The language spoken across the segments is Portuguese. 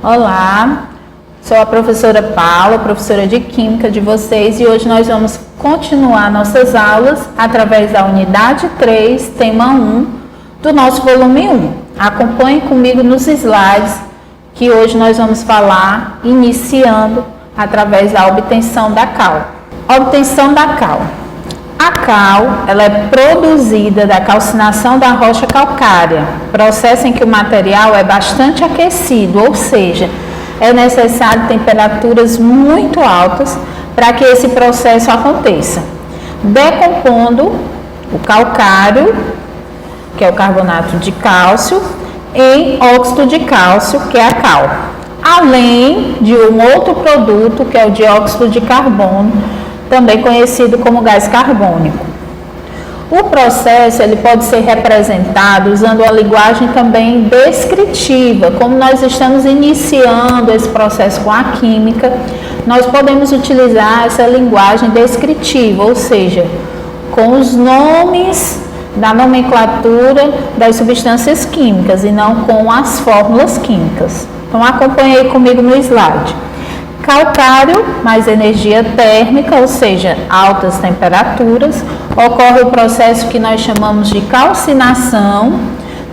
Olá, sou a professora Paula, professora de Química de vocês, e hoje nós vamos continuar nossas aulas através da unidade 3, tema 1, do nosso volume 1. Acompanhe comigo nos slides, que hoje nós vamos falar, iniciando, através da obtenção da cal. Obtenção da cal. A cal, ela é produzida da calcinação da rocha calcária, processo em que o material é bastante aquecido, ou seja, é necessário temperaturas muito altas para que esse processo aconteça, decompondo o calcário, que é o carbonato de cálcio, em óxido de cálcio, que é a cal, além de um outro produto, que é o dióxido de carbono, também conhecido como gás carbônico. O processo ele pode ser representado usando uma linguagem também descritiva. Como nós estamos iniciando esse processo com a química, nós podemos utilizar essa linguagem descritiva, ou seja, com os nomes da nomenclatura das substâncias químicas e não com as fórmulas químicas. Então acompanhe aí comigo no slide. Calcário mais energia térmica, ou seja, altas temperaturas, ocorre o processo que nós chamamos de calcinação,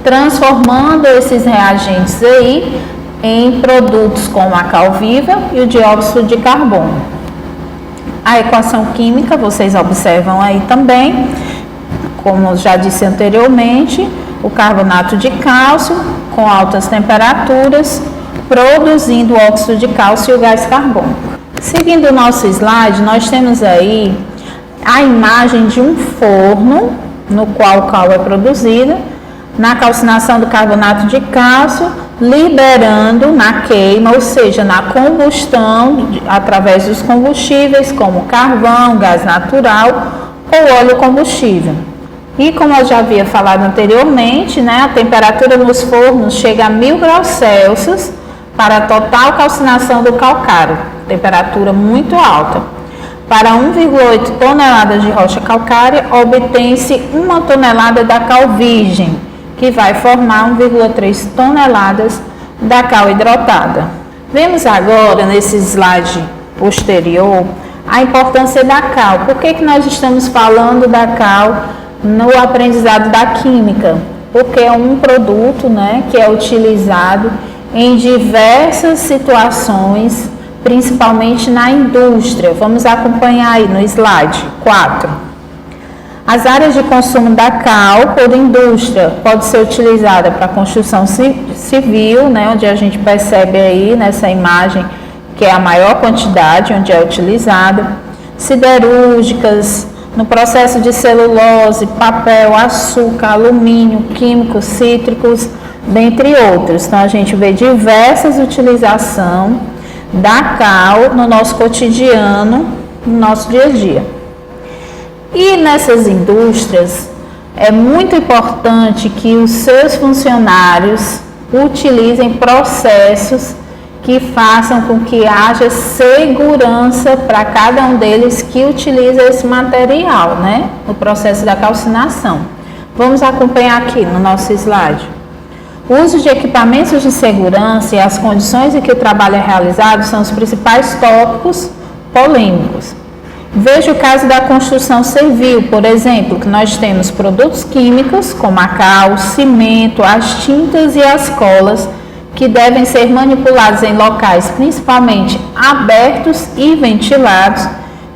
transformando esses reagentes aí em produtos como a cal viva e o dióxido de carbono. A equação química, vocês observam aí também, como já disse anteriormente, o carbonato de cálcio com altas temperaturas, produzindo o óxido de cálcio e o gás carbônico. Seguindo o nosso slide, nós temos aí a imagem de um forno no qual o cal é produzida, na calcinação do carbonato de cálcio, liberando na queima, ou seja, na combustão, através dos combustíveis, como carvão, gás natural ou óleo combustível. E como eu já havia falado anteriormente, a temperatura nos fornos chega a 1000 graus Celsius, para a total calcinação do calcário, temperatura muito alta. Para 1,8 toneladas de rocha calcária, obtém-se 1 tonelada da cal virgem, que vai formar 1,3 toneladas da cal hidrotada. Vemos agora, nesse slide posterior, a importância da cal. Por que nós estamos falando da cal no aprendizado da química? Porque é um produto, que é utilizado em diversas situações, principalmente na indústria. Vamos acompanhar aí no slide 4. As áreas de consumo da cal por indústria pode ser utilizada para construção civil, onde a gente percebe aí nessa imagem que é a maior quantidade onde é utilizada, siderúrgicas, no processo de celulose, papel, açúcar, alumínio, químicos, cítricos, dentre outros. Então a gente vê diversas utilizações da cal no nosso cotidiano, no nosso dia a dia. E nessas indústrias é muito importante que os seus funcionários utilizem processos que façam com que haja segurança para cada um deles que utiliza esse material, no processo da calcinação. Vamos acompanhar aqui no nosso slide. O uso de equipamentos de segurança e as condições em que o trabalho é realizado são os principais tópicos polêmicos. Veja o caso da construção civil, por exemplo, que nós temos produtos químicos como a cal, o cimento, as tintas e as colas, que devem ser manipulados em locais principalmente abertos e ventilados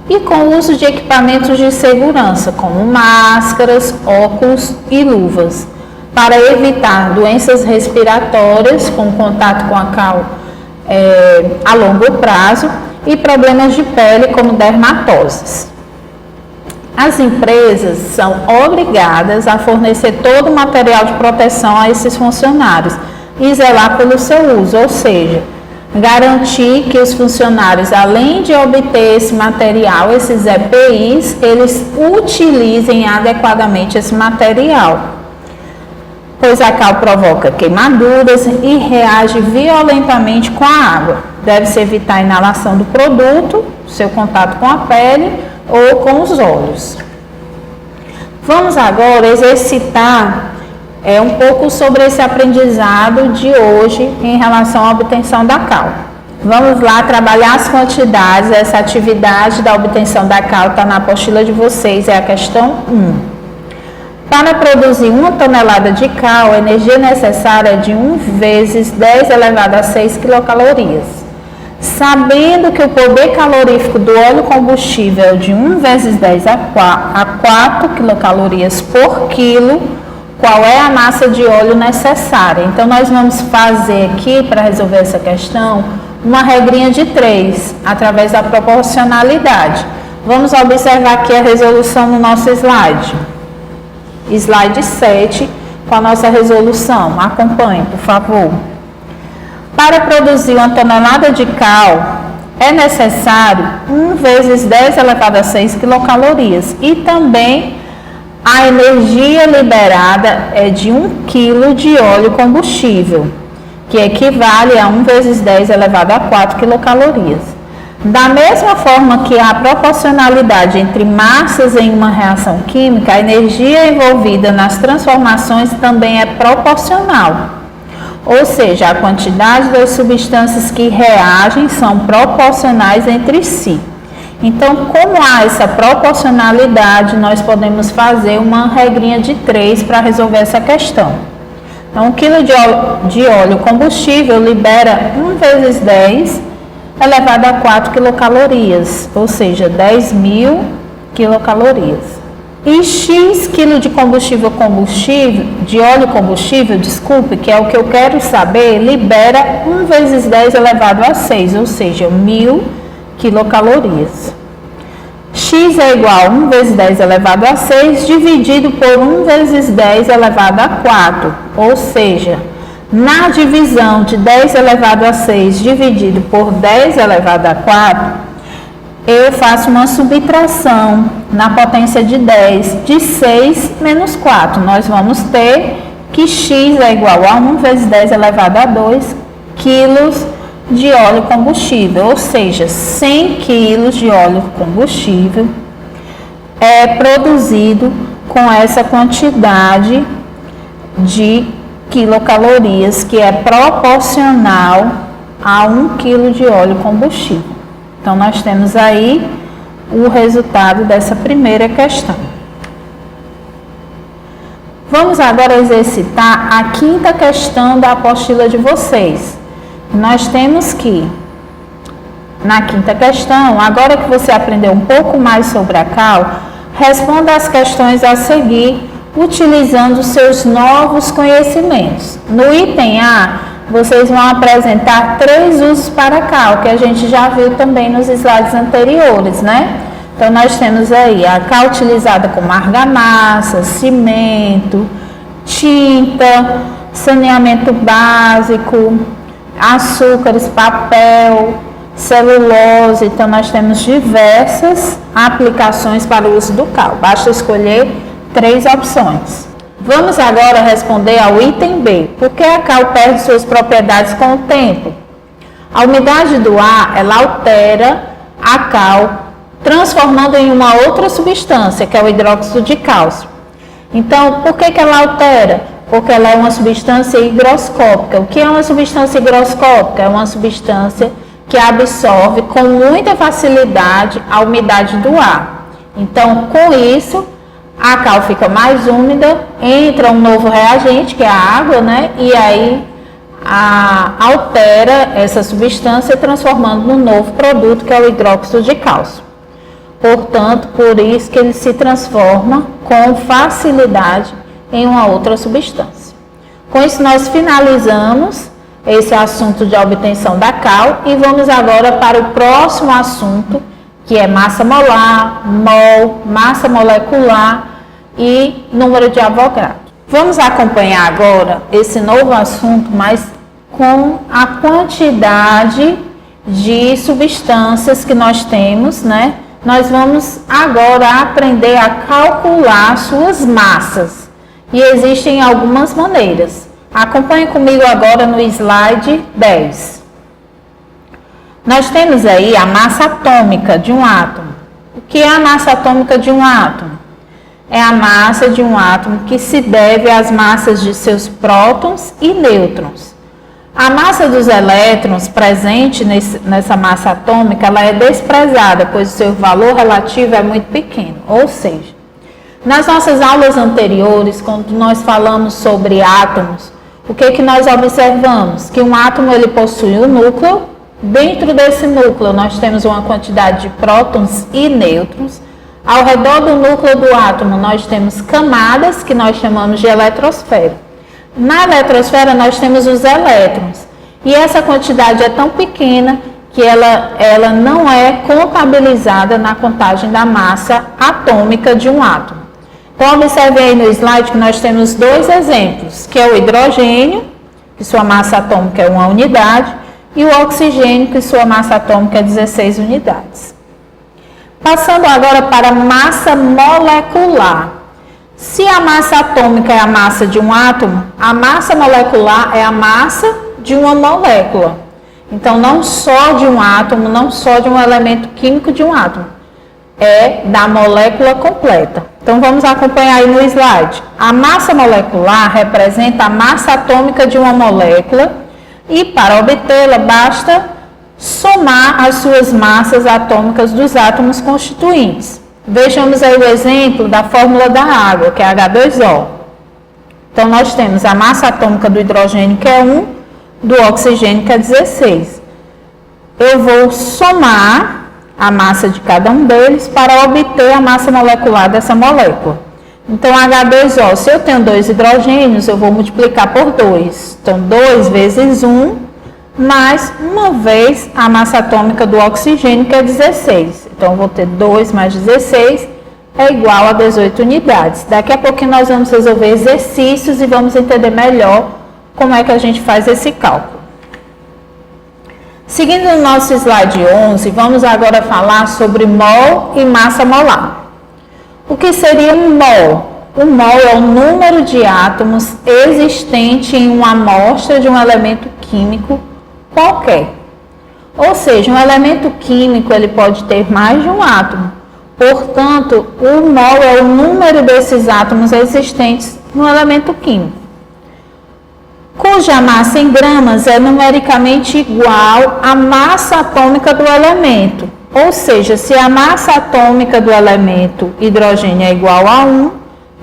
e com o uso de equipamentos de segurança, como máscaras, óculos e luvas, para evitar doenças respiratórias com contato com a cal a longo prazo e problemas de pele como dermatoses. As empresas são obrigadas a fornecer todo o material de proteção a esses funcionários e zelar pelo seu uso, ou seja, garantir que os funcionários, além de obter esse material, esses EPIs, eles utilizem adequadamente esse material, pois a cal provoca queimaduras e reage violentamente com a água. Deve-se evitar a inalação do produto, seu contato com a pele ou com os olhos. Vamos agora exercitar é um pouco sobre esse aprendizado de hoje em relação à obtenção da cal. Vamos lá trabalhar as quantidades. Essa atividade da obtenção da cal está na apostila de vocês, é a questão 1. Para produzir 1 tonelada de cal, a energia necessária é de 1 vezes 10 elevado a 6 quilocalorias. Sabendo que o poder calorífico do óleo combustível é de 1 vezes 10 a 4 quilocalorias por quilo, qual é a massa de óleo necessária? Então, nós vamos fazer aqui, para resolver essa questão, uma regrinha de 3, através da proporcionalidade. Vamos observar aqui a resolução no nosso slide. Slide 7, com a nossa resolução. Acompanhe, por favor. Para produzir 1 tonelada de cal, é necessário 1 vezes 10 elevado a 6 quilocalorias. E também a energia liberada é de 1 kg de óleo combustível, que equivale a 1 vezes 10 elevado a 4 quilocalorias. Da mesma forma que há proporcionalidade entre massas em uma reação química, a energia envolvida nas transformações também é proporcional. Ou seja, a quantidade das substâncias que reagem são proporcionais entre si. Então, como há essa proporcionalidade, nós podemos fazer uma regrinha de 3 para resolver essa questão. Então, 1 kg de óleo combustível libera 1 vezes 10 elevado a 4 quilocalorias, ou seja, 10.000 quilocalorias. E X quilo de de óleo combustível, que é o que eu quero saber, libera 1 vezes 10 elevado a 6, ou seja, 1.000 quilocalorias. X é igual a 1 vezes 10 elevado a 6 dividido por 1 vezes 10 elevado a 4, ou seja, na divisão de 10 elevado a 6 dividido por 10 elevado a 4, eu faço uma subtração na potência de 10 de 6 menos 4. Nós vamos ter que X é igual a 1 vezes 10 elevado a 2 quilos de óleo combustível, ou seja, 100 quilos de óleo combustível é produzido com essa quantidade de quilocalorias, que é proporcional a 1 quilo de óleo combustível. Então, nós temos aí o resultado dessa primeira questão. Vamos agora exercitar a 5ª questão da apostila de vocês. Nós temos que, na 5ª questão, agora que você aprendeu um pouco mais sobre a cal, responda as questões a seguir, utilizando seus novos conhecimentos. No item A, vocês vão apresentar 3 usos para a cal, que a gente já viu também nos slides anteriores, né? Então, nós temos aí a cal utilizada como argamassa, cimento, tinta, saneamento básico, açúcares, papel, celulose. Então, nós temos diversas aplicações para o uso do cal. Basta escolher 3 opções. Vamos agora responder ao item B. Por que a cal perde suas propriedades com o tempo? A umidade do ar, ela altera a cal, transformando em uma outra substância, que é o hidróxido de cálcio. Então, por que ela altera? Porque ela é uma substância higroscópica. O que é uma substância higroscópica? É uma substância que absorve com muita facilidade a umidade do ar. Então, com isso, a cal fica mais úmida, entra um novo reagente, que é a água, né? E aí altera essa substância, transformando num novo produto, que é o hidróxido de cálcio. Portanto, por isso que ele se transforma com facilidade em uma outra substância. Com isso, nós finalizamos esse assunto de obtenção da cal e vamos agora para o próximo assunto, que é massa molar, mol, massa molecular e número de Avogadro. Vamos acompanhar agora esse novo assunto, mas com a quantidade de substâncias que nós temos, né? Nós vamos agora aprender a calcular suas massas. E existem algumas maneiras. Acompanhe comigo agora no slide 10. Nós temos aí a massa atômica de um átomo. O que é a massa atômica de um átomo? é a massa de um átomo que se deve às massas de seus prótons e nêutrons. A massa dos elétrons presente nessa massa atômica, ela é desprezada, pois o seu valor relativo é muito pequeno. Ou seja, nas nossas aulas anteriores, quando nós falamos sobre átomos, o que nós observamos? Que um átomo ele possui um núcleo. Dentro desse núcleo nós temos uma quantidade de prótons e nêutrons. Ao redor do núcleo do átomo nós temos camadas que nós chamamos de eletrosfera. Na eletrosfera nós temos os elétrons. E essa quantidade é tão pequena que ela não é contabilizada na contagem da massa atômica de um átomo. Então, observe aí no slide que nós temos dois exemplos, que é o hidrogênio, que sua massa atômica é 1 unidade, e o oxigênio, que sua massa atômica é 16 unidades. Passando agora para a massa molecular. Se a massa atômica é a massa de um átomo, a massa molecular é a massa de uma molécula. Então, não só de um átomo, não só de um elemento químico de um átomo, é da molécula completa. Então, vamos acompanhar aí no slide. A massa molecular representa a massa atômica de uma molécula e, para obtê-la, basta somar as suas massas atômicas dos átomos constituintes. Vejamos aí o exemplo da fórmula da água, que é H2O. Então, nós temos a massa atômica do hidrogênio, que é 1, do oxigênio, que é 16. Eu vou somar a massa de cada um deles para obter a massa molecular dessa molécula. Então, H2O, se eu tenho 2 hidrogênios, eu vou multiplicar por 2. Então, 2 vezes 1, mais uma vez a massa atômica do oxigênio, que é 16. Então, eu vou ter 2 mais 16 é igual a 18 unidades. Daqui a pouquinho nós vamos resolver exercícios e vamos entender melhor como é que a gente faz esse cálculo. Seguindo no nosso slide 11, vamos agora falar sobre mol e massa molar. O que seria um mol? O mol é o número de átomos existente em uma amostra de um elemento químico qualquer. Ou seja, um elemento químico ele pode ter mais de um átomo. Portanto, o mol é o número desses átomos existentes no elemento químico, cuja massa em gramas é numericamente igual à massa atômica do elemento. Ou seja, se a massa atômica do elemento hidrogênio é igual a 1,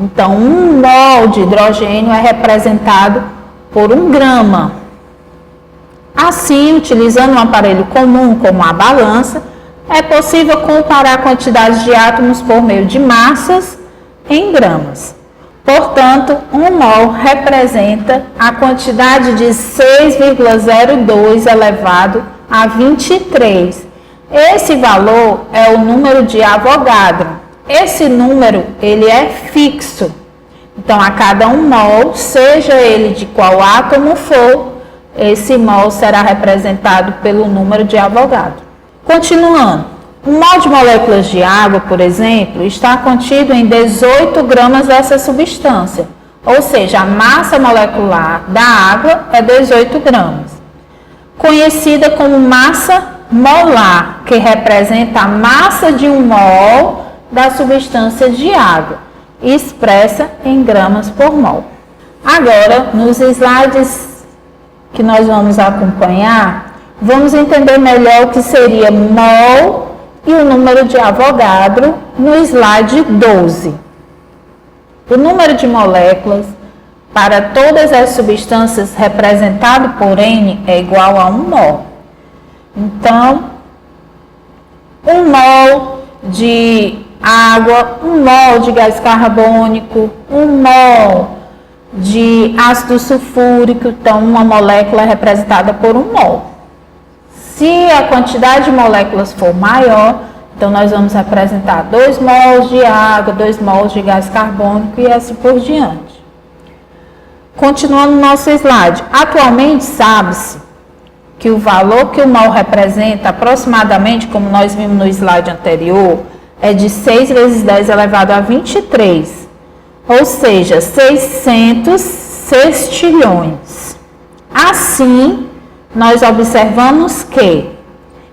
então 1 mol de hidrogênio é representado por 1 grama. Assim, utilizando um aparelho comum como a balança, é possível comparar a quantidade de átomos por meio de massas em gramas. Portanto, 1 mol representa a quantidade de 6,02 elevado a 23. Esse valor é o número de Avogadro. Esse número ele é fixo. Então, a cada 1 mol, seja ele de qual átomo for, esse mol será representado pelo número de Avogadro. Continuando, 1 mol de moléculas de água, por exemplo, está contido em 18 gramas dessa substância, ou seja, a massa molecular da água é 18 gramas. Conhecida como massa molar, que representa a massa de 1 mol da substância de água, expressa em gramas por mol. Agora, nos slides que nós vamos acompanhar, vamos entender melhor o que seria mol e o número de Avogadro no slide 12. O número de moléculas para todas as substâncias representado por N é igual a 1 mol. Então, 1 mol de água, 1 mol de gás carbônico, 1 mol de ácido sulfúrico, então uma molécula é representada por 1 mol. Se a quantidade de moléculas for maior, então nós vamos representar 2 mols de água, 2 mols de gás carbônico e assim por diante. Continuando no nosso slide, atualmente sabe-se que o valor que o mol representa aproximadamente, como nós vimos no slide anterior, é de 6 vezes 10 elevado a 23. Ou seja, 600 sextilhões. Assim, nós observamos que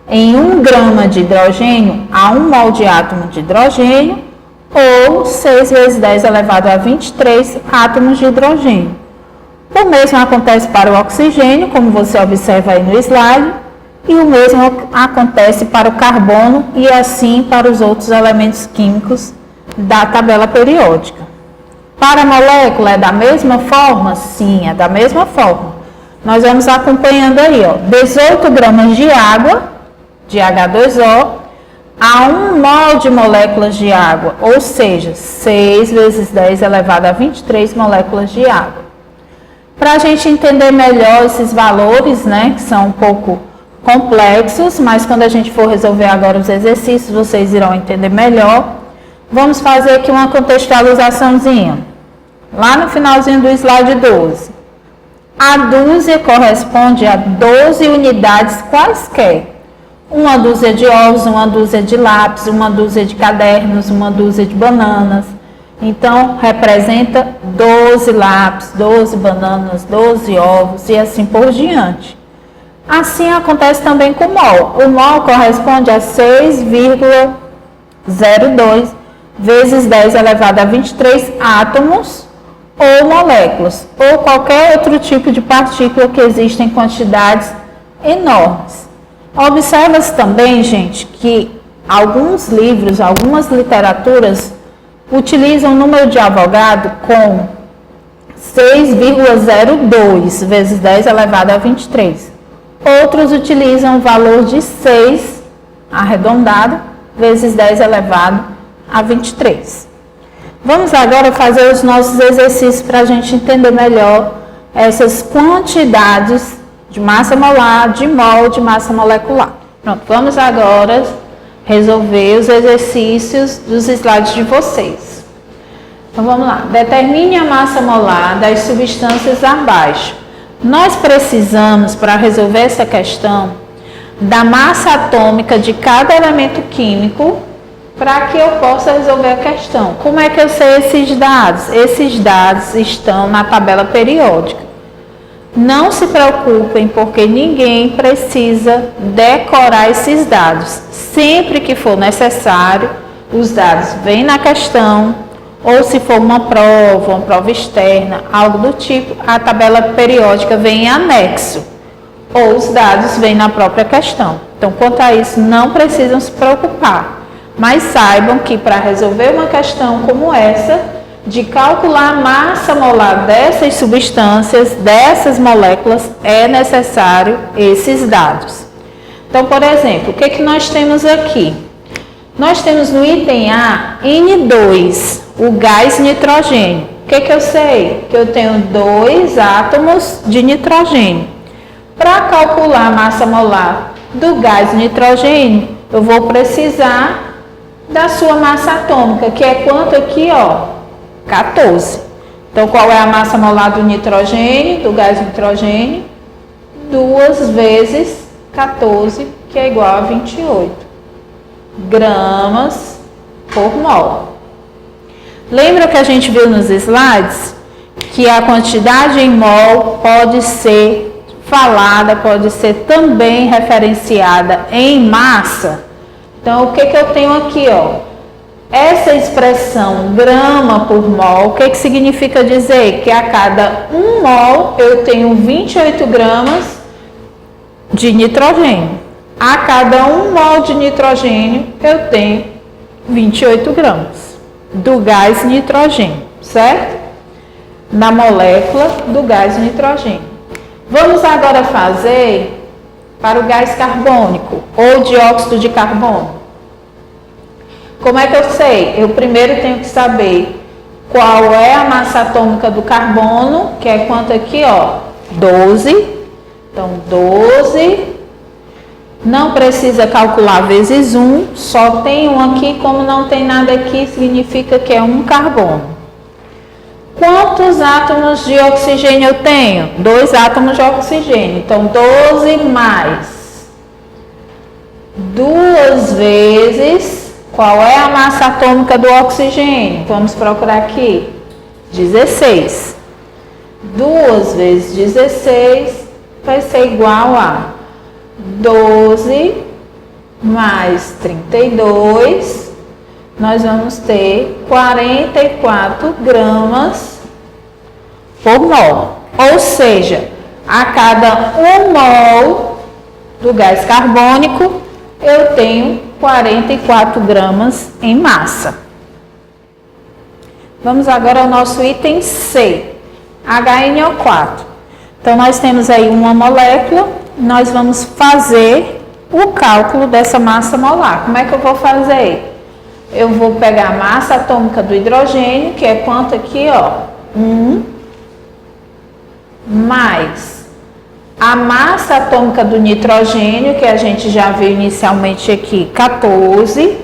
em 1 grama de hidrogênio há 1 mol de átomo de hidrogênio, ou 6 vezes 10 elevado a 23 átomos de hidrogênio. O mesmo acontece para o oxigênio, como você observa aí no slide, e o mesmo acontece para o carbono e assim para os outros elementos químicos da tabela periódica. Para a molécula é da mesma forma? Sim, é da mesma forma. Nós vamos acompanhando aí, ó, 18 gramas de água, de H2O, a 1 mol de moléculas de água, ou seja, 6 vezes 10 elevado a 23 moléculas de água. Para a gente entender melhor esses valores, né, que são um pouco complexos, mas quando a gente for resolver agora os exercícios, vocês irão entender melhor. Vamos fazer aqui uma contextualizaçãozinha. Lá no finalzinho do slide 12. A dúzia corresponde a 12 unidades quaisquer. Uma dúzia de ovos, uma dúzia de lápis, uma dúzia de cadernos, uma dúzia de bananas. Então, representa 12 lápis, 12 bananas, 12 ovos e assim por diante. Assim acontece também com o mol. O mol corresponde a 6,02 vezes 10 elevado a 23 átomos ou moléculas, ou qualquer outro tipo de partícula que exista em quantidades enormes. Observa-se também, gente, que alguns livros, algumas literaturas utilizam o número de Avogadro com 6,02 vezes 10 elevado a 23. Outros utilizam o valor de 6 arredondado vezes 10 elevado a 23. Vamos agora fazer os nossos exercícios para a gente entender melhor essas quantidades de massa molar, de mol, de massa molecular. Pronto, vamos agora resolver os exercícios dos slides de vocês. Então vamos lá. Determine a massa molar das substâncias abaixo. Nós precisamos, para resolver essa questão, da massa atômica de cada elemento químico para que eu possa resolver a questão. Como é que eu sei esses dados? Esses dados estão na tabela periódica. Não se preocupem, porque ninguém precisa decorar esses dados. Sempre que for necessário, os dados vêm na questão, ou se for uma prova externa, algo do tipo, a tabela periódica vem em anexo, ou os dados vêm na própria questão. Então, quanto a isso, não precisam se preocupar. Mas saibam que para resolver uma questão como essa, de calcular a massa molar dessas substâncias, dessas moléculas, é necessário esses dados. Então, por exemplo, o que nós temos aqui? Nós temos no item A, N2, o gás nitrogênio. O que eu sei? Que eu tenho 2 átomos de nitrogênio. Para calcular a massa molar do gás nitrogênio, eu vou precisar da sua massa atômica, que é quanto aqui, ó? 14. Então, qual é a massa molar do nitrogênio, do gás nitrogênio? 2 vezes 14, que é igual a 28 gramas por mol. Lembra que a gente viu nos slides que a quantidade em mol pode ser falada, pode ser também referenciada em massa? Então, o que eu tenho aqui, ó? Essa expressão grama por mol, o que significa dizer? Que a cada 1 mol eu tenho 28 gramas de nitrogênio. A cada 1 mol de nitrogênio eu tenho 28 gramas do gás nitrogênio, certo? Na molécula do gás nitrogênio. Vamos agora fazer para o gás carbônico ou dióxido de carbono. Como é que eu sei? Eu primeiro tenho que saber qual é a massa atômica do carbono, que é quanto aqui, ó? 12. Então, 12. Não precisa calcular vezes 1, só tem 1 aqui. Como não tem nada aqui, significa que é 1 carbono. Quantos átomos de oxigênio eu tenho? 2 átomos de oxigênio. Então, 12 mais 2 vezes... Qual é a massa atômica do oxigênio? Vamos procurar aqui. 16. 2 vezes 16 vai ser igual a 12 mais 32 nós vamos ter 44 gramas por mol. Ou seja, a cada 1 mol do gás carbônico, eu tenho 44 gramas em massa. Vamos agora ao nosso item C, HNO4. Então, nós temos aí uma molécula, nós vamos fazer o cálculo dessa massa molar. Como é que eu vou fazer? Eu vou pegar a massa atômica do hidrogênio, que é quanto aqui, ó? 1, mais a massa atômica do nitrogênio, que a gente já viu inicialmente aqui, 14.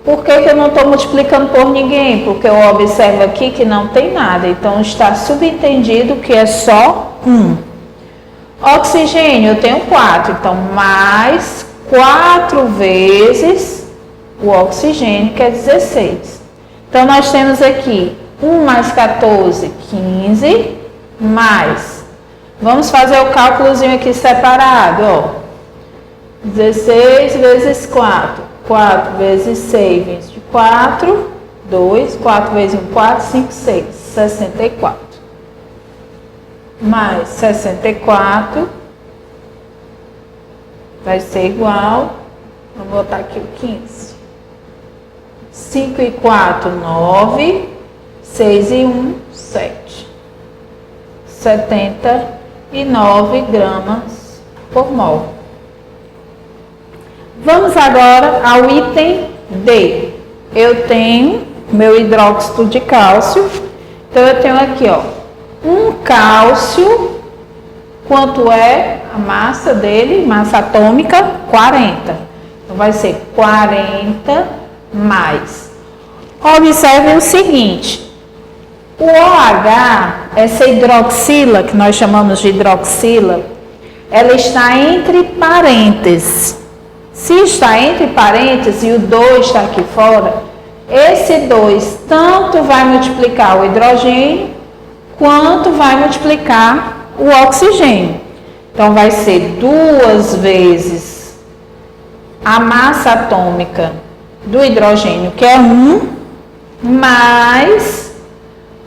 Por que eu não estou multiplicando por ninguém? Porque eu observo aqui que não tem nada. Então, está subentendido que é só 1. Oxigênio, eu tenho 4. Então, mais 4 vezes o oxigênio, que é 16. Então, nós temos aqui 1 mais 14, 15, mais... Vamos fazer o cálculozinho aqui separado, ó. 16 vezes 4. 4 vezes 6, 24, 2, 4 vezes 1, 4, 5, 6, 64. Mais 64 vai ser igual, vou botar aqui o 15. 5 e 4, 9, 6 e 1, 7. 79 gramas por mol. Vamos agora ao item D. Eu tenho meu hidróxido de cálcio. Então, eu tenho aqui, ó, um cálcio. Quanto é a massa dele? Massa atômica, 40. Então, vai ser 40 mais. Observe o seguinte. O OH, essa hidroxila, que nós chamamos de hidroxila, ela está entre parênteses. Se está entre parênteses e o 2 está aqui fora, esse 2 tanto vai multiplicar o hidrogênio, quanto vai multiplicar o oxigênio. Então, vai ser 2 vezes a massa atômica do hidrogênio, que é 1, mais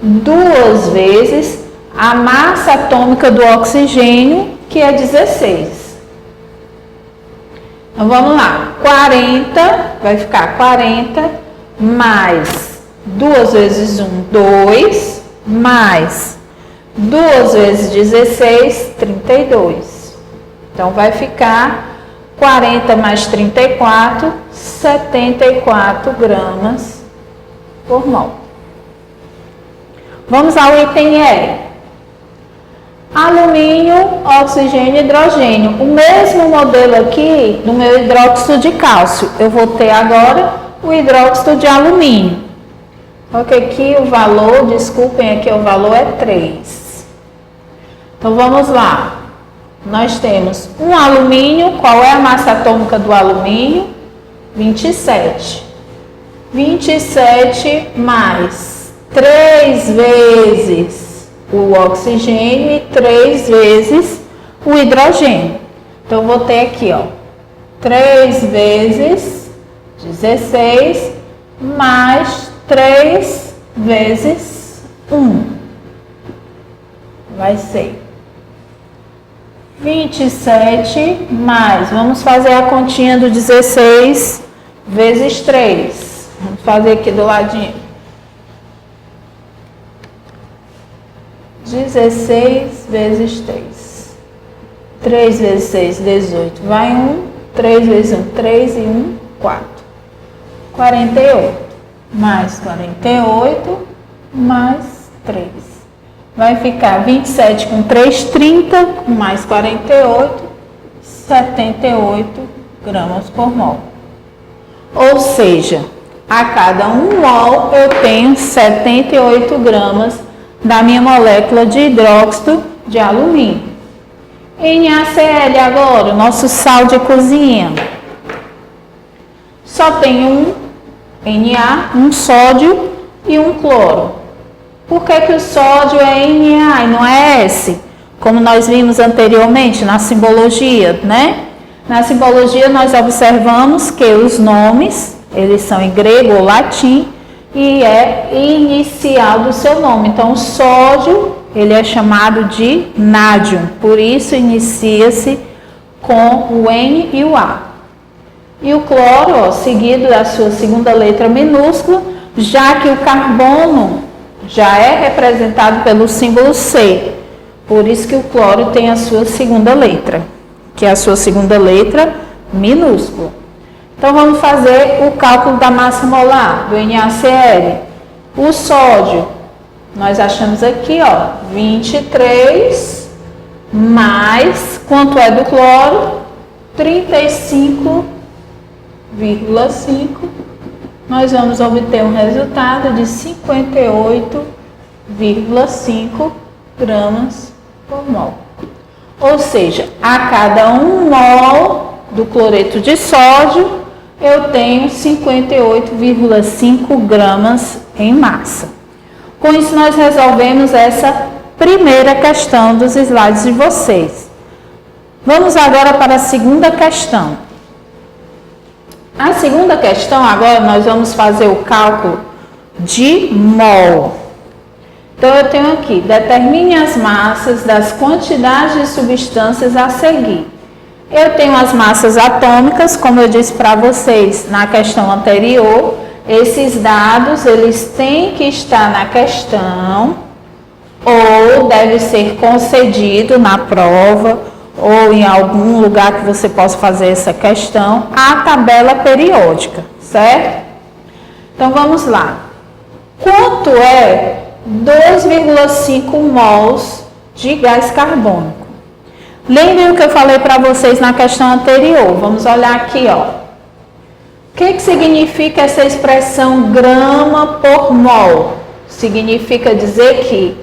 2 vezes a massa atômica do oxigênio, que é 16. Então, vamos lá, 40, vai ficar 40, mais 2 vezes 1, 2, mais 2 vezes 16, 32. Então, vai ficar 40 mais 34, 74 gramas por mol. Vamos ao item E. Alumínio, oxigênio e hidrogênio. O mesmo modelo aqui do meu hidróxido de cálcio. Eu vou ter agora o hidróxido de alumínio. Ok, aqui o valor, desculpem, aqui o valor é 3. Então, vamos lá. Nós temos um alumínio. Qual é a massa atômica do alumínio? 27. 27 mais 3 vezes o oxigênio e 3 vezes o hidrogênio. Então, vou ter aqui, ó, 3 vezes 16 mais 3 vezes 1. Vai ser 27 mais, vamos fazer a continha do 16 vezes 3. Vamos fazer aqui do ladinho. 16 vezes 3. 3 vezes 6, 18. Vai 1. 3 vezes 1, 3 e 1, 4. 48. Mais 48, mais 3. Vai ficar 27 com 3, 30, mais 48, 78 gramas por mol. Ou seja, a cada 1 mol eu tenho 78 gramas da minha molécula de hidróxido de alumínio. NaCl agora, o nosso sal de cozinha. Só tem um Na, um sódio e um cloro. Por que o sódio é Na e não é S? Como nós vimos anteriormente na simbologia, né? Na simbologia nós observamos que os nomes eles são em grego ou latim e é inicial do seu nome. Então, o sódio, ele é chamado de nádium, por isso inicia-se com o N e o A. E o cloro, ó, seguido da sua segunda letra minúscula, já que o carbono já é representado pelo símbolo C. Por isso que o cloro tem a sua segunda letra, que é a sua segunda letra minúscula. Então, vamos fazer o cálculo da massa molar do NaCl. O sódio, nós achamos aqui, ó, 23 mais, quanto é do cloro? 35,5. Nós vamos obter um resultado de 58,5 gramas por mol. Ou seja, a cada 1 mol do cloreto de sódio, eu tenho 58,5 gramas em massa. Com isso, nós resolvemos essa primeira questão dos slides de vocês. Vamos agora para a segunda questão. A segunda questão, agora nós vamos fazer o cálculo de mol. Então, eu tenho aqui, determine as massas das quantidades de substâncias a seguir. Eu tenho as massas atômicas, como eu disse para vocês na questão anterior. Esses dados, eles têm que estar na questão ou deve ser concedido na prova ou em algum lugar que você possa fazer essa questão, a tabela periódica, certo? Então, vamos lá. Quanto é 2,5 mols de gás carbônico? Lembrem o que eu falei para vocês na questão anterior. Vamos olhar aqui, ó. O que significa essa expressão grama por mol? Significa dizer que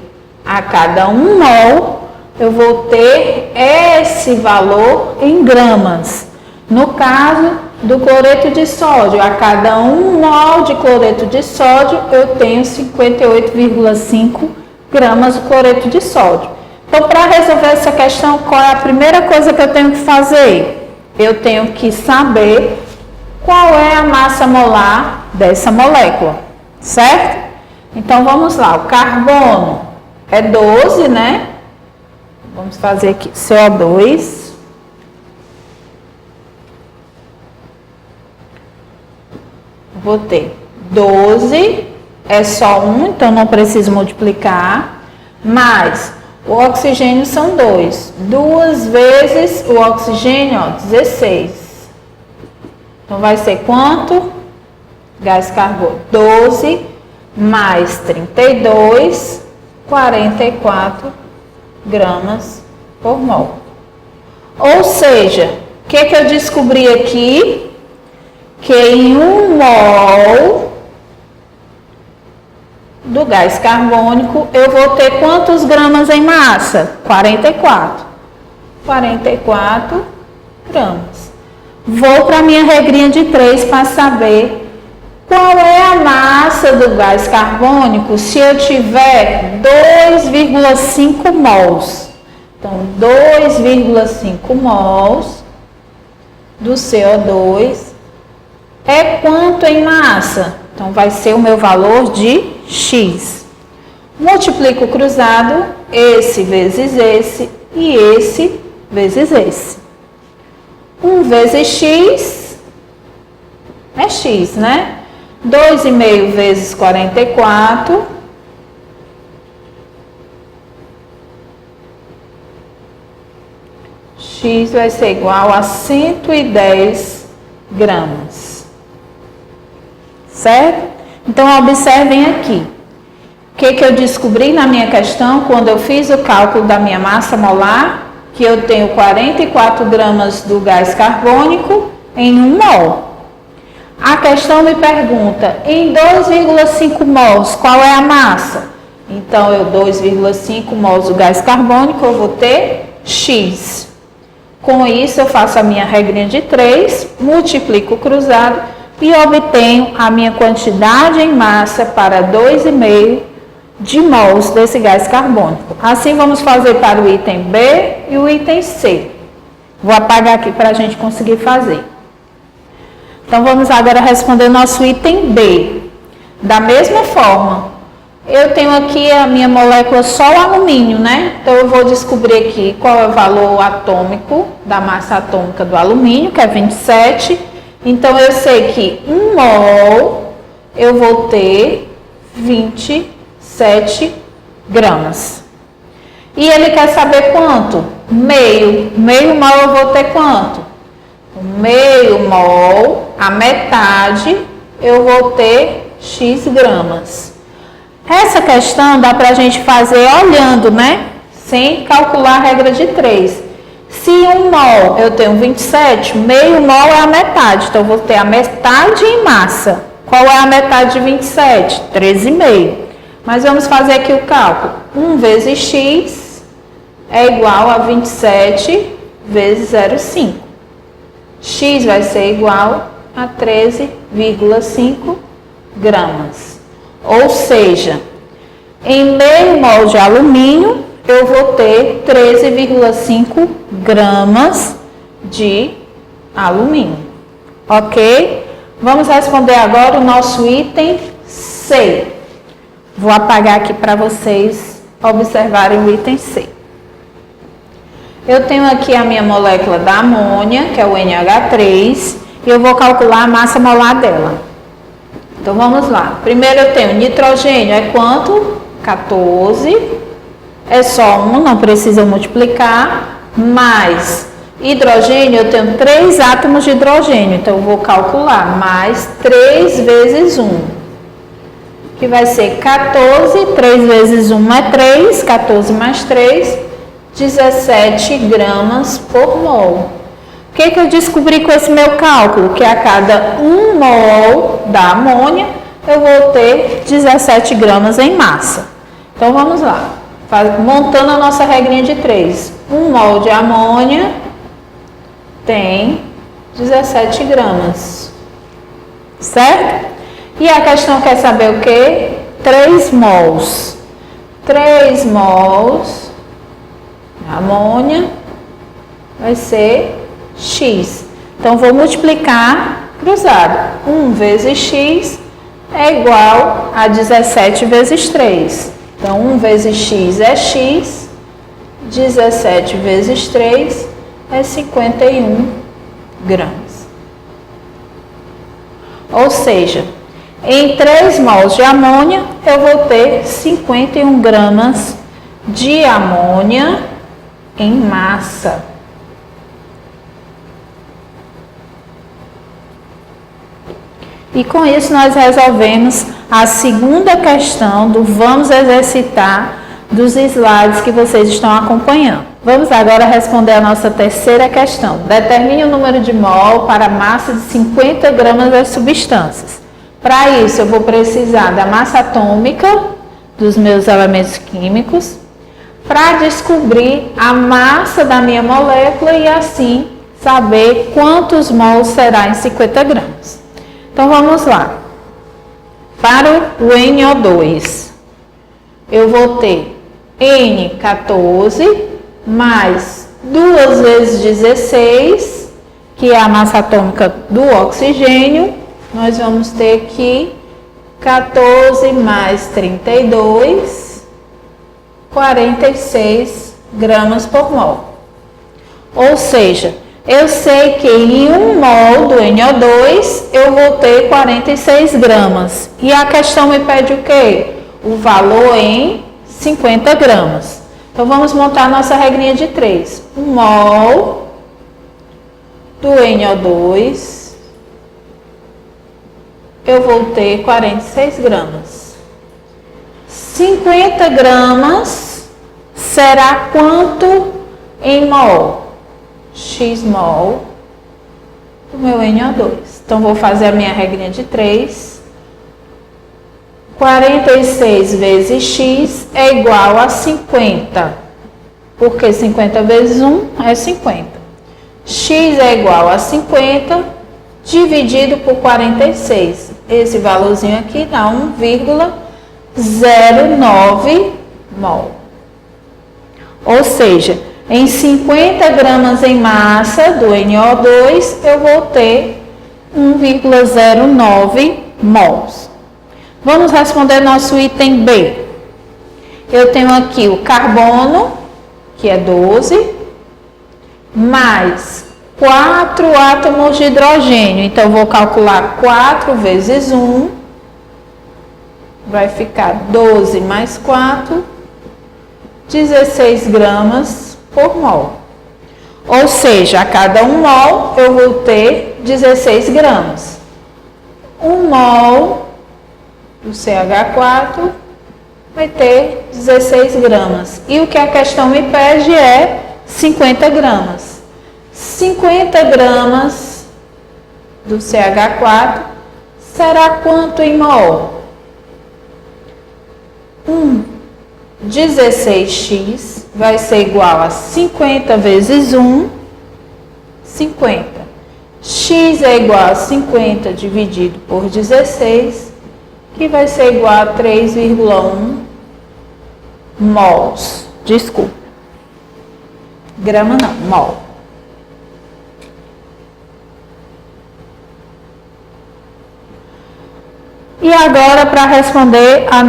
a cada 1 mol eu vou ter esse valor em gramas. No caso do cloreto de sódio, a cada 1 mol de cloreto de sódio, eu tenho 58,5 gramas de cloreto de sódio. Então, para resolver essa questão, qual é a primeira coisa que eu tenho que fazer? Eu tenho que saber qual é a massa molar dessa molécula, certo? Então, vamos lá. O carbono é 12, né? Vamos fazer aqui CO2. Vou ter 12, é só 1, então não preciso multiplicar. Mais o oxigênio são 2. 2 vezes o oxigênio, ó, 16. Então, vai ser quanto? Gás carbônico, 12 mais 32, 44 gramas por mol. Ou seja, o que eu descobri aqui? Que em 1 mol do gás carbônico, eu vou ter quantos gramas em massa? 44. 44 gramas. Vou para a minha regrinha de 3 para saber qual é a massa do gás carbônico se eu tiver 2,5 mols. Então, 2,5 mols do CO2 é quanto em massa? Então, vai ser o meu valor de X. Multiplico o cruzado, esse vezes esse e esse vezes esse. 1 vezes X é X, né? 2,5 vezes 44. X vai ser igual a 110 gramas. Certo? Então, observem aqui. O que eu descobri na minha questão quando eu fiz o cálculo da minha massa molar? Que eu tenho 44 gramas do gás carbônico em 1 mol. A questão me pergunta, em 2,5 mols, qual é a massa? Então, eu 2,5 mols do gás carbônico, eu vou ter X. Com isso, eu faço a minha regrinha de 3, multiplico o cruzado e obtenho a minha quantidade em massa para 2,5 de mols desse gás carbônico. Assim, vamos fazer para o item B e o item C. Vou apagar aqui para a gente conseguir fazer. Então, vamos agora responder nosso item B. Da mesma forma, eu tenho aqui a minha molécula só o alumínio, né? Então, eu vou descobrir aqui qual é o valor atômico da massa atômica do alumínio, que é 27. Então, eu sei que 1 mol eu vou ter 27 gramas. E ele quer saber quanto? Meio. Meio mol eu vou ter quanto? Meio mol, a metade, eu vou ter X gramas. Essa questão dá para a gente fazer olhando, né? Sem calcular a regra de 3. Se 1 mol eu tenho 27, meio mol é a metade. Então, eu vou ter a metade em massa. Qual é a metade de 27? 13,5. Mas vamos fazer aqui o cálculo. 1 vezes X é igual a 27 vezes 0,5. X vai ser igual a 13,5 gramas. Ou seja, em meio mol de alumínio, eu vou ter 13,5 gramas de alumínio. Ok? Vamos responder agora o nosso item C. Vou apagar aqui para vocês observarem o item C. Eu tenho aqui a minha molécula da amônia, que é o NH3, e eu vou calcular a massa molar dela. Então, vamos lá. Primeiro eu tenho nitrogênio, é quanto? 14. É só 1, não precisa multiplicar. Mais hidrogênio, eu tenho 3 átomos de hidrogênio. Então, eu vou calcular mais 3 vezes 1. Que vai ser 14. 3 vezes 1 é 3. 14 mais 3, 17 gramas por mol. O que eu descobri com esse meu cálculo? Que a cada 1 mol da amônia, eu vou ter 17 gramas em massa. Então, vamos lá. Montando a nossa regrinha de 3. 1 mol de amônia tem 17 gramas. Certo? E a questão quer saber o quê? 3 mols. 3 mols de amônia vai ser X. Então, vou multiplicar cruzado. 1 vezes X é igual a 17 vezes 3. Então, 1 vezes X é X. 17 vezes 3 é 51 gramas. Ou seja, em 3 mols de amônia, eu vou ter 51 gramas de amônia em massa. E com isso nós resolvemos a segunda questão do vamos exercitar dos slides que vocês estão acompanhando. Vamos agora responder a nossa terceira questão. Determine o número de mol para a massa de 50 gramas das substâncias. Para isso eu vou precisar da massa atômica dos meus elementos químicos para descobrir a massa da minha molécula e assim saber quantos mols será em 50 gramas. Então, vamos lá. Para o NO2, eu vou ter N14 mais 2 vezes 16, que é a massa atômica do oxigênio. Nós vamos ter aqui 14 mais 32, 46 gramas por mol. Ou seja, eu sei que em 1 mol do NO2 eu vou ter 46 gramas. E a questão me pede o quê? O valor em 50 gramas. Então, vamos montar a nossa regrinha de 3. 1 mol do NO2, eu vou ter 46 gramas. 50 gramas será quanto em mol? X mol do meu NO2. Então, vou fazer a minha regrinha de 3. 46 vezes X é igual a 50. Porque 50 vezes 1 é 50. X é igual a 50 dividido por 46. Esse valorzinho aqui dá 1,09 mol. Ou seja, em 50 gramas em massa do NO2, eu vou ter 1,09 mols. Vamos responder nosso item B. Eu tenho aqui o carbono, que é 12, mais 4 átomos de hidrogênio. Então, eu vou calcular 4 vezes 1, vai ficar 12 mais 4, 16 gramas por mol. Ou seja, a cada 1 mol eu vou ter 16 gramas. 1 mol do CH4 vai ter 16 gramas. E o que a questão me pede é 50 gramas. 50 gramas do CH4 será quanto em mol? 16x vai ser igual a 50 vezes 1, 50. X é igual a 50 dividido por 16, que vai ser igual a 3,1 mols. Desculpa. Grama não, mol. E agora, para responder o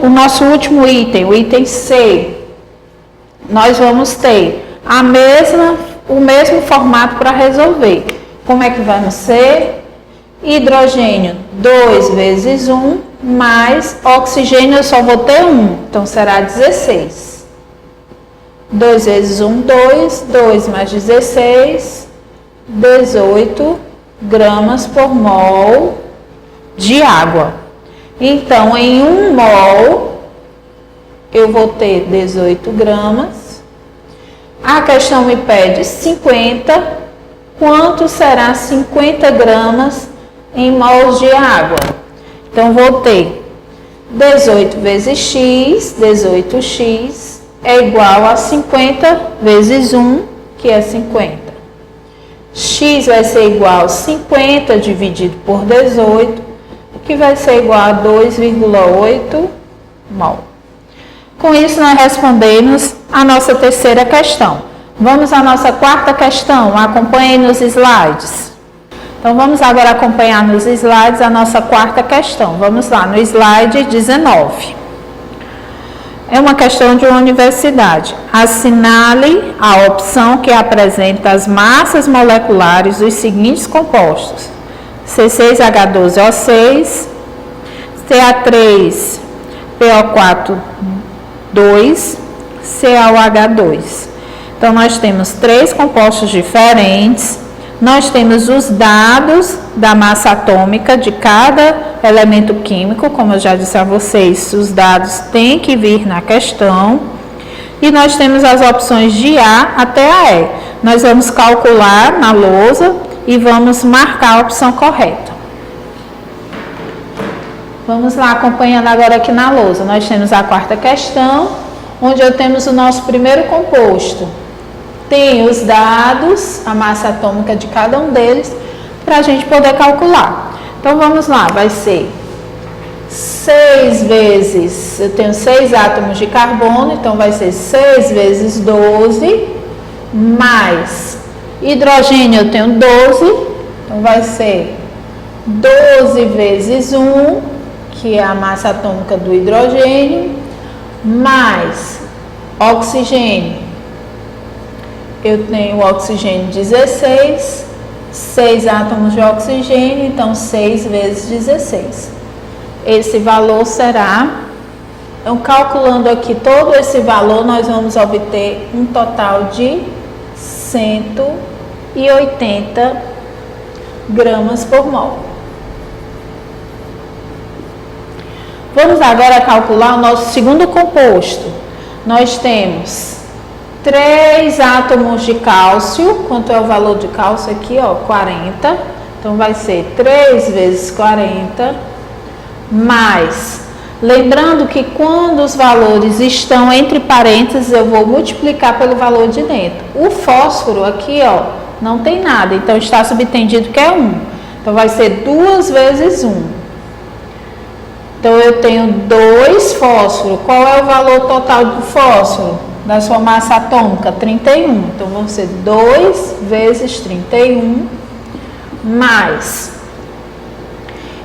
nosso último item, o item C, nós vamos ter o mesmo formato para resolver. Como é que vai ser? Hidrogênio 2 vezes 1, mais oxigênio eu só vou ter 1, então será 16. 2 vezes 1, 2, 2 mais 16, 18 gramas por mol de água. Então, em 1 mol, eu vou ter 18 gramas. A questão me pede 50. Quanto será 50 gramas em mols de água? Então, vou ter 18 vezes x, 18x, é igual a 50 vezes 1, que é 50. X vai ser igual a 50 dividido por 18, que vai ser igual a 2,8 mol. Com isso, nós respondemos a nossa terceira questão. Vamos à nossa quarta questão. Acompanhem nos slides. Então, vamos agora acompanhar nos slides a nossa quarta questão. Vamos lá, no slide 19. É uma questão de uma universidade. Assinale a opção que apresenta as massas moleculares dos seguintes compostos: C6H12O6, CA3PO4,2, CaOH2. Então, nós temos 3 compostos diferentes. Nós temos os dados da massa atômica de cada elemento químico, como eu já disse a vocês, os dados têm que vir na questão. E nós temos as opções de A até a E. Nós vamos calcular na lousa e vamos marcar a opção correta. Vamos lá, acompanhando agora aqui na lousa. Nós temos a quarta questão, onde temos o nosso primeiro composto. Tem os dados, a massa atômica de cada um deles, para a gente poder calcular. Então, vamos lá, vai ser 6 vezes, eu tenho 6 átomos de carbono, então vai ser 6 vezes 12, mais hidrogênio eu tenho 12, então vai ser 12 vezes 1, que é a massa atômica do hidrogênio, mais oxigênio. Eu tenho o oxigênio 16, 6 átomos de oxigênio, então 6 vezes 16. Esse valor será, então calculando aqui todo esse valor, nós vamos obter um total de 180 gramas por mol. Vamos agora calcular o nosso segundo composto. Nós temos 3 átomos de cálcio. Quanto é o valor de cálcio aqui? 40. Então, vai ser 3 vezes 40, mais... Lembrando que quando os valores estão entre parênteses, eu vou multiplicar pelo valor de dentro. O fósforo aqui, não tem nada. Então, está subentendido que é 1. Então, vai ser 2 vezes 1. Então, eu tenho 2 fósforo. Qual é o valor total do fósforo? da sua massa atômica? 31. Então, vão ser 2 vezes 31, mais...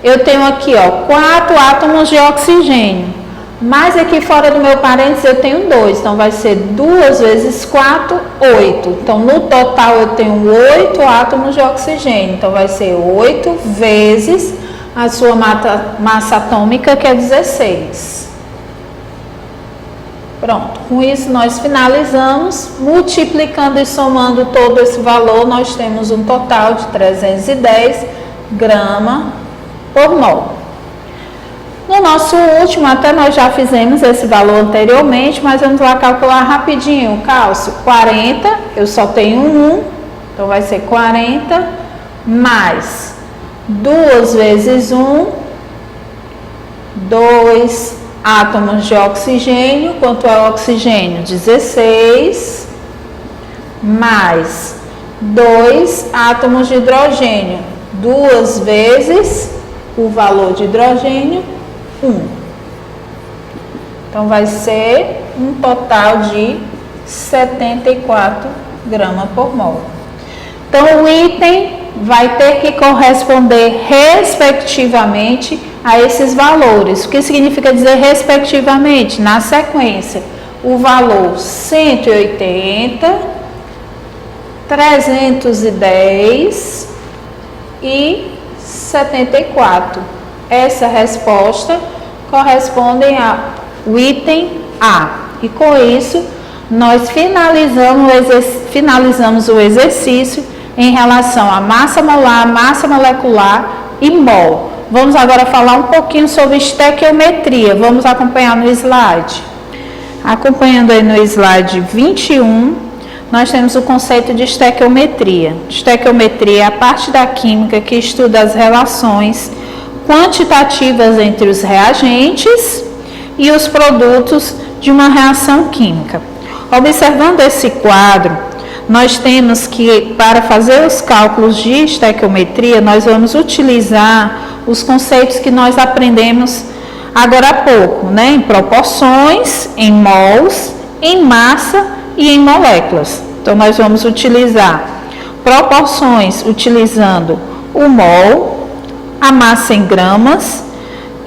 Eu tenho aqui, ó, 4 átomos de oxigênio. Mas aqui fora do meu parênteses eu tenho 2. Então, vai ser 2 vezes 4, 8. Então, no total eu tenho 8 átomos de oxigênio. Então, vai ser 8 vezes a sua massa atômica, que é 16. Pronto. Com isso, nós finalizamos. Multiplicando e somando todo esse valor, nós temos um total de 310 gramas por mol. No nosso último, até nós já fizemos esse valor anteriormente, mas vamos lá calcular rapidinho. O cálcio, 40, eu só tenho 1, então vai ser 40, mais 2 vezes 1, 2 átomos de oxigênio. Quanto é o oxigênio? 16, mais 2 átomos de hidrogênio, 2 vezes o valor de hidrogênio, 1. Então, vai ser um total de 74 gramas por mol. Então, o item vai ter que corresponder respectivamente a esses valores. O que significa dizer respectivamente? Na sequência, o valor 180, 310 e 74. Essa resposta corresponde ao item A. E com isso, nós finalizamos o exercício em relação à massa molar, massa molecular e mol. Vamos agora falar um pouquinho sobre estequiometria. Vamos acompanhar no slide. Acompanhando aí no slide 21, nós temos o conceito de estequiometria. Estequiometria é a parte da química que estuda as relações quantitativas entre os reagentes e os produtos de uma reação química. Observando esse quadro, nós temos que, para fazer os cálculos de estequiometria, nós vamos utilizar os conceitos que nós aprendemos agora há pouco, né? Em proporções, em mols, em massa e em moléculas. Então, nós vamos utilizar proporções utilizando o mol, a massa em gramas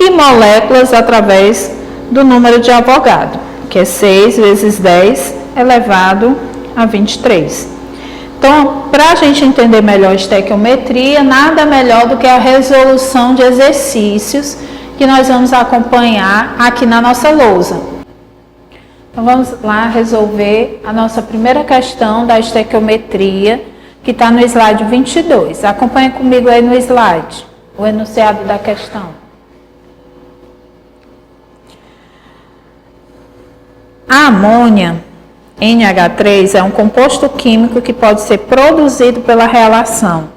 e moléculas através do número de Avogadro, que é 6 vezes 10 elevado a 23. Então, para a gente entender melhor a estequiometria, nada melhor do que a resolução de exercícios que nós vamos acompanhar aqui na nossa lousa. Então, vamos lá resolver a nossa primeira questão da estequiometria, que está no slide 22. Acompanhe comigo aí no slide, o enunciado da questão. A amônia, NH3, é um composto químico que pode ser produzido pela relação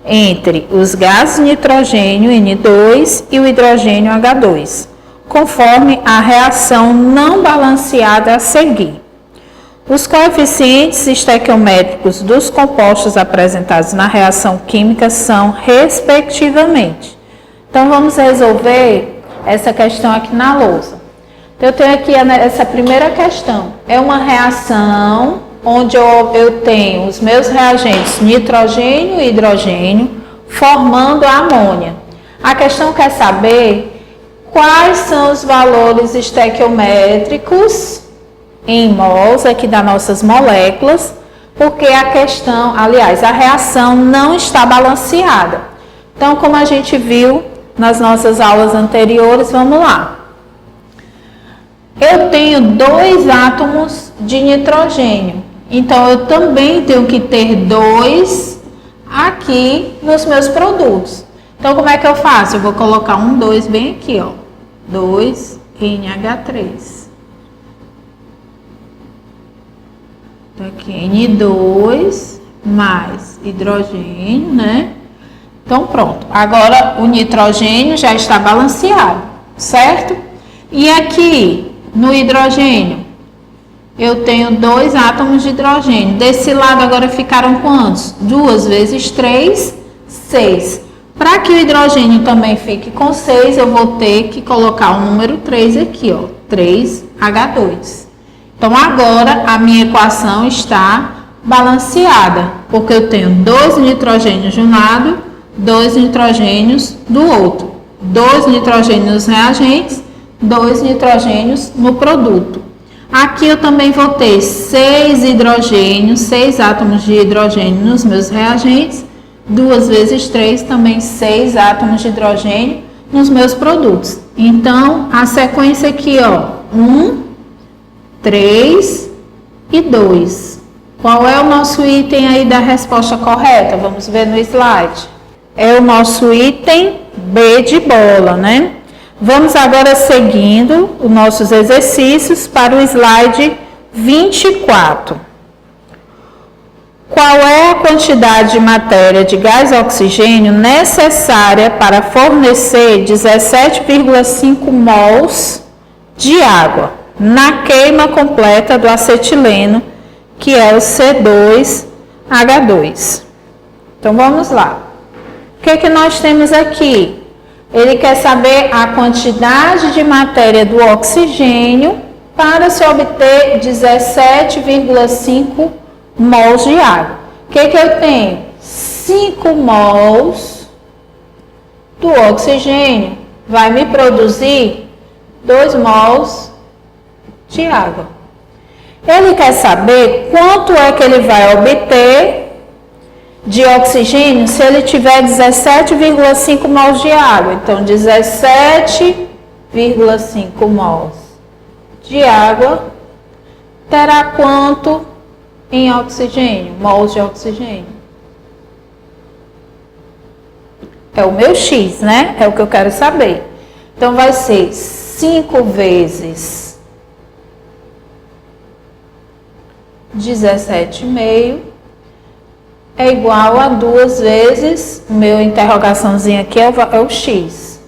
entre os gases nitrogênio, N2, e o hidrogênio, H2, conforme a reação não balanceada a seguir. Os coeficientes estequiométricos dos compostos apresentados na reação química são, respectivamente. Então, vamos resolver essa questão aqui na lousa. Então, eu tenho aqui essa primeira questão. É uma reação onde eu tenho os meus reagentes nitrogênio e hidrogênio formando a amônia. A questão quer saber quais são os valores estequiométricos em mols aqui das nossas moléculas, porque a reação não está balanceada. Então, como a gente viu nas nossas aulas anteriores, vamos lá. Eu tenho 2 átomos de nitrogênio, então eu também tenho que ter 2 aqui nos meus produtos. Então, como é que eu faço? Eu vou colocar 2 bem aqui, ó, 2NH3. Então, aqui N2 mais hidrogênio, né? Então, pronto. Agora, o nitrogênio já está balanceado, certo? E aqui, no hidrogênio, eu tenho 2 átomos de hidrogênio. Desse lado, agora ficaram quantos? 2 vezes 3, 6. Para que o hidrogênio também fique com 6, eu vou ter que colocar o número 3 aqui, ó, 3H2. Então, agora a minha equação está balanceada, porque eu tenho 2 nitrogênios de um lado, 2 nitrogênios do outro. 2 nitrogênios nos reagentes, 2 nitrogênios no produto. Aqui eu também vou ter 6 hidrogênios, 6 átomos de hidrogênio nos meus reagentes, 2 vezes 3, também 6 átomos de hidrogênio nos meus produtos. Então, a sequência aqui, ó, 1, 3 e 2. Qual é o nosso item aí da resposta correta? Vamos ver no slide. É o nosso item B de bola, né? Vamos agora seguindo os nossos exercícios para o slide 24. Qual é a quantidade de matéria de gás oxigênio necessária para fornecer 17,5 mols de água na queima completa do acetileno, que é o C2H2? Então, vamos lá. O que nós temos aqui? Ele quer saber a quantidade de matéria do oxigênio para se obter 17,5 mols de água. O que eu tenho? 5 mols do oxigênio vai me produzir 2 mols de água. Ele quer saber quanto é que ele vai obter de oxigênio se ele tiver 17,5 mols de água. Então, 17,5 mols de água terá quanto em oxigênio? Mols de oxigênio. É o meu X, né? É o que eu quero saber. Então, vai ser 5 vezes 17,5 é igual a 2 vezes, meu interrogaçãozinho aqui é o X.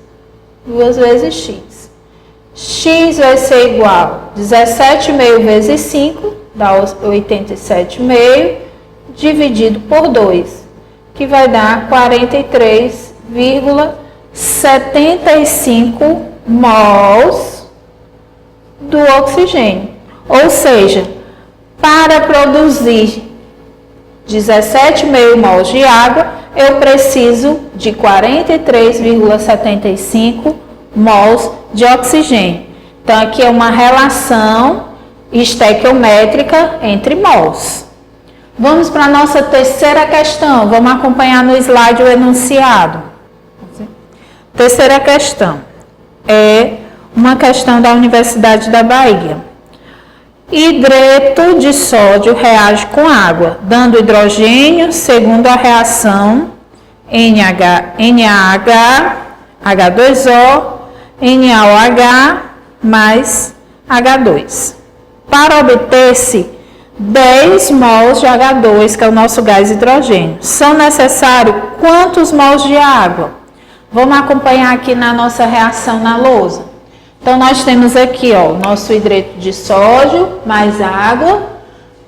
2 vezes X. X vai ser igual a 17,5 vezes 5, dá 87,5, dividido por 2, que vai dar 43,75 mols do oxigênio. Ou seja, para produzir 17,5 mols de água, eu preciso de 43,75 mols de oxigênio. Então, aqui é uma relação estequiométrica entre mols. Vamos para a nossa terceira questão. Vamos acompanhar no slide o enunciado. Terceira questão. É uma questão da Universidade da Bahia. Hidreto de sódio reage com água, dando hidrogênio segundo a reação NaH, H2O, NaOH mais H2. Para obter-se 10 mols de H2, que é o nosso gás hidrogênio, são necessários quantos mols de água? Vamos acompanhar aqui na nossa reação na lousa. Então, nós temos aqui, ó, o nosso hidreto de sódio mais água,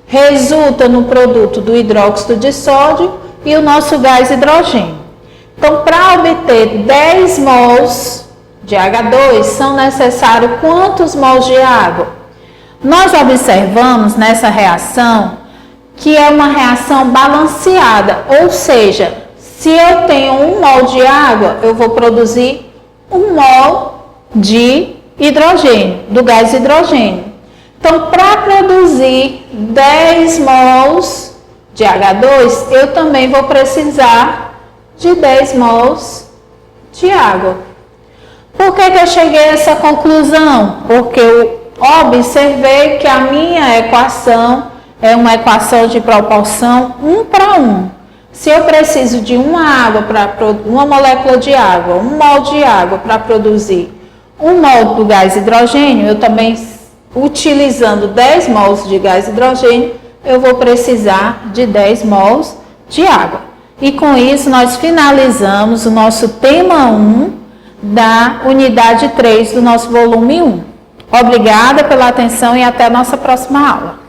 resulta no produto do hidróxido de sódio e o nosso gás hidrogênio. Então, para obter 10 mols de H2, são necessários quantos mols de água? Nós observamos nessa reação que é uma reação balanceada, ou seja, se eu tenho 1 mol de água, eu vou produzir 1 mol de hidrogênio, do gás hidrogênio. Então, para produzir 10 mols de H2, eu também vou precisar de 10 mols de água. Por que eu cheguei a essa conclusão? Porque eu observei que a minha equação é uma equação de proporção 1 para 1. Se eu preciso de uma molécula de água, 1 mol de água para produzir 1 mol do gás hidrogênio, eu também, utilizando 10 mols de gás hidrogênio, eu vou precisar de 10 mols de água. E com isso, nós finalizamos o nosso tema 1 da unidade 3 do nosso volume 1. Obrigada pela atenção e até a nossa próxima aula.